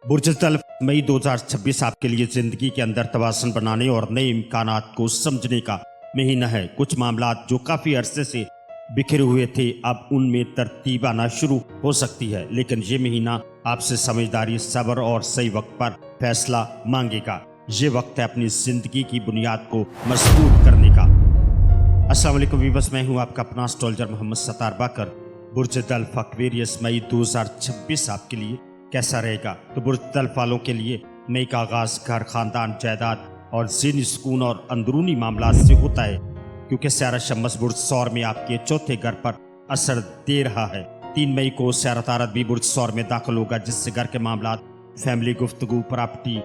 बुर्ज तल्फ मई 2026 आपके लिए जिंदगी के अंदर तवाज़ुन बनाने और नए इम्कानात को समझने का महीना है। कुछ मामलात जो काफ़ी अरसे से बिखरे हुए थे अब उनमें तरतीब आना शुरू हो सकती है, लेकिन ये महीना आपसे समझदारी, सब्र और सही वक्त पर फैसला मांगेगा। ये वक्त है अपनी जिंदगी की बुनियाद को मजबूत करने का। अस्सलाम वालेकुम वीवर्स, मैं हूँ आपका अपना एस्ट्रोलॉजर मोहम्मद सत्तार बाकर। बुर्ज तल्फ एक्वेरियस मई 2026 आपके लिए कैसा रहेगा? तो बुर्ज तल्फ वालों के लिए मई का आगाज घर, खानदान, जायदाद और ज़हनी सुकून और अंदरूनी मामलात से होता है, क्योंकि स्यारा शम्स बुर्ज सौर में आपके चौथे घर पर असर दे रहा है। 3 मई को स्यारा तारत भी बुर्ज सौर में दाखिल होगा, जिससे घर के मामलात, फैमिली, गुफ्तगू, प्रॉपर्टी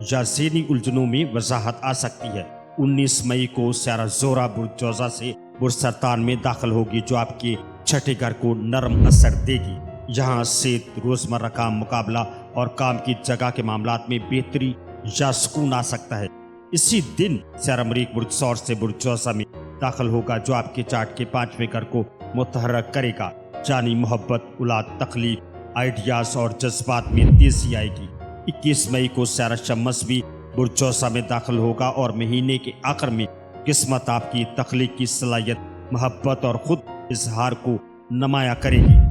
या ज़हनी उलझनों में वजाहत आ सकती है। 19 मई को स्यारा ज़ोहरा बुर्ज जोज़ा से बुर्ज सरतान में दाखिल होगी, जो आपके छठे घर को नरम असर देगी। यहाँ सेहत, रोज़मर्रा काम, मुकाबला और काम की जगह के मामलात में बेहतरी या सुकून आ सकता है। इसी दिन स्यारा मरीख बुर्ज सौर से बुर्ज जोज़ा में दाखिल होगा, जो आपके चार्ट के 5वें घर को मुतहर्रिक करेगा। जानी मोहब्बत, औलाद, तकलीफ, आइडियाज़ और जज्बात में तेजी आएगी। 21 मई को स्यारा शम्स भी बुर्ज जोज़ा में दाखिल होगा और महीने के आखिर में किस्मत आपकी तख्लीक की सलाहियत, मोहब्बत और खुद इजहार को नुमाया करेगी।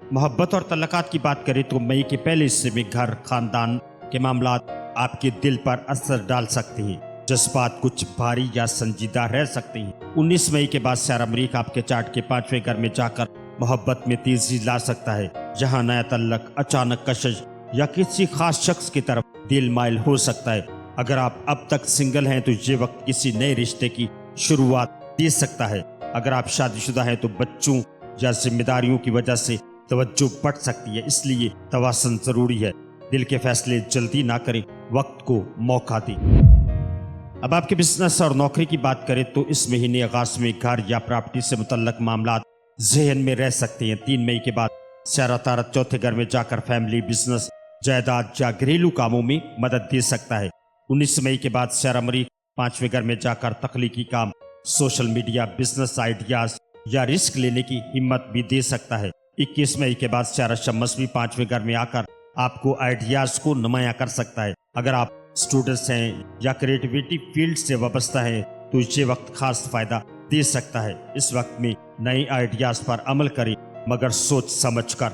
मोहब्बत और तल्लुकात की बात करें तो मई के पहले हिस्से में घर, खानदान के मामलात आपके दिल पर असर डाल सकते हैं। जज्बात कुछ भारी या संजीदा रह सकते हैं। 19 मई के बाद स्यारा मरीख आपके चार्ट के 5वें घर में जाकर मोहब्बत में तेजी ला सकता है, जहां नया तल्लक, अचानक कशिश या किसी खास शख्स की तरफ दिल माइल हो सकता है। अगर आप अब तक सिंगल हैं तो ये वक्त किसी नए रिश्ते की शुरुआत दे सकता है। अगर आप शादीशुदा हैं तो बच्चों या जिम्मेदारियों की वजह से तवज्जो बढ़ सकती है, इसलिए तवाज़ुन जरूरी है। दिल के फैसले जल्दी ना करें, वक्त को मौका दें। अब आपके बिजनेस और नौकरी की बात करें तो इस महीने आगाज में घर या प्रॉपर्टी से मुतल्लक मामलात जहन में रह सकते हैं। 3 मई के बाद स्यारा तारत चौथे घर में जाकर फैमिली, बिजनेस, जायदाद या घरेलू कामों में मदद दे सकता है। 19 मई के बाद स्यारा मरीख 5वें घर में जाकर तख्लीकी काम, सोशल मीडिया, बिजनेस आइडियाज या रिस्क लेने की हिम्मत भी दे सकता है। 21 मई के बाद स्यारा शम्स भी 5वें घर में आकर आपको आइडियाज को नुमाया कर सकता है। अगर आप स्टूडेंट्स हैं या क्रिएटिविटी फील्ड से वाबस्ता हैं तो ये वक्त खास फायदा दे सकता है। इस वक्त में नए आइडियाज पर अमल करें, मगर सोच समझ कर।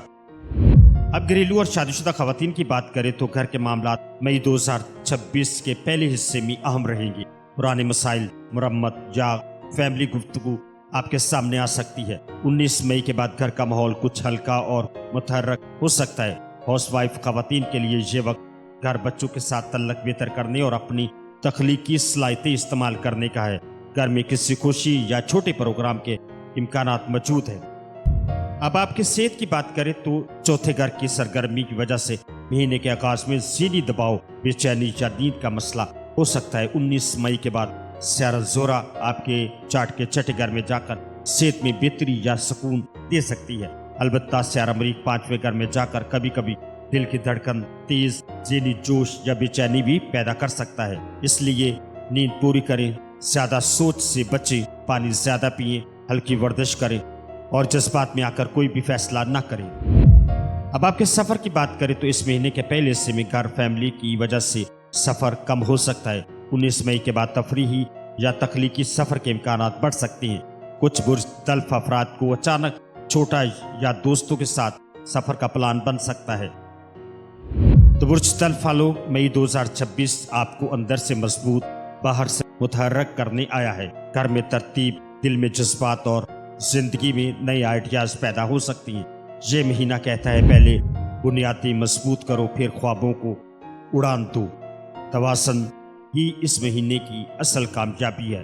अब घरेलू और शादीशुदा खवातीन की बात करें तो घर के मामलात मई 2026 के पहले हिस्से में अहम रहेंगे। पुराने मसाइल, मुरम्मत या फैमिली गुफ्तगू आपके सामने आ सकती है। 19 मई के बाद घर का माहौल कुछ हल्का और मुतहर्रिक हो सकता है। हाउसवाइफ खवातीन के लिए ये वक्त घर, बच्चों के साथ तल्लक बेहतर करने और अपनी तख्लीकी सलाहियतें इस्तेमाल करने का है। घर में किसी खुशी या छोटे प्रोग्राम के इम्कानात मौजूद हैं। अब आपकी सेहत की बात करें तो चौथे घर की सरगर्मी की वजह से महीने के आगाज में ज़हनी दबाव, बेचैनी या नींद का मसला हो सकता है। 19 मई के बाद स्यारा ज़ोहरा आपके चार्ट के छठे घर में जाकर सेहत में बेहतरी या सुकून दे सकती है। अलबत्ता स्यारा मरीख 5वें घर में जाकर कभी कभी दिल की धड़कन, तेज ज़हनी जोश या बेचैनी भी पैदा कर सकता है। इसलिए नींद पूरी करें, ज्यादा सोच से बचें, पानी ज्यादा पिएं, हल्की वर्जिश करें और जज्बात में आकर कोई भी फैसला ना करें। अब आपके सफर की बात करें तो इस महीने के पहले हिस्से में घर, फैमिली की वजह से सफर कम हो सकता है। 19 मई के बाद तफरीही या तख्लीकी सफर के इम्कानात बढ़ सकते हैं। कुछ बुर्ज तल्फ अफराद को अचानक छोटा या दोस्तों के साथ सफर का प्लान बन सकता है। तो बुर्ज तल्फ वालों, मई 2026 आपको अंदर से मजबूत, बाहर से मुतहर्रिक करने आया है। घर में तरतीब, दिल में जज्बात और जिंदगी में नए आइडियाज पैदा हो सकती हैं। ये महीना कहता है पहले बुनियादें मजबूत करो, फिर ख्वाबों को उड़ान दो। तवाज़ुन ही इस महीने की असल कामयाबी है।